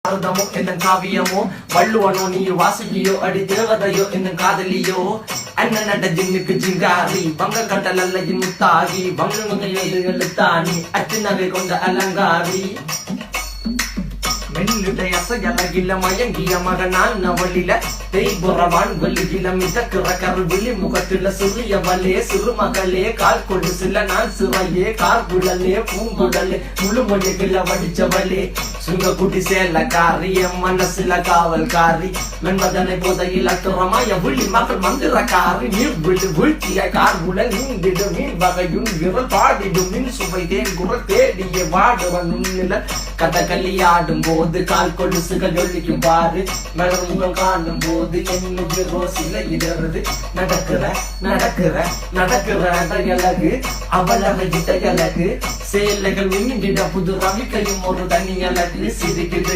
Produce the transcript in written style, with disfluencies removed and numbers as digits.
அர்த்தமோ என்ன காவியமோ வள்ளுவனோ நீ வாசுகியோ அடி தேவதையோ என்ன காதலியோ அண்ணன் நட்ட ஜின்னுக்கு ஜிங்காரி வங்க கட்டலல்ல முத்தாகி வங்க முகையோடு எழுத்தாணி அச்சு நகை கொண்ட அலங்காரி மெல்லுடைய அசையலகில மயங்கிய மகனான் நவலில தேய்புறவான் வலியில மிதக்கிற கருவிழி முகத்தில சிறிய வலே சிறுமகளே கால் கொடு சில நான் சிறையே கார்குழலே பூங்குடலே முழுமொழிகள வடிச்சவளே சுங்க குட்டி சேலக்காரி என் மனசுல காவல்காரி மென்பதனை போதையில் அத்துறமாய விழி மகள் மந்திரக்காரி நீர் விழு வீழ்த்திய கார்குழல் நீந்திடு மீன் வகையுன் விரல் பாடிடும் மின் சுவை தேன் குரல் தேடிய வாடுவன் உன்னில கதகளி ஆடும் போது கால் கொலுசுகள் ஒழிக்கும் பாரு மலர் முகம் காணும் போது என்னுடைய ரோசில இடருது நடக்கிற நடக்கிற நடக்கிற அழகு அவளக இடையழகு சேலைகள் மின்னிட புது ரவிக்கையும் ஒரு தனி அழகு சிரிக்குது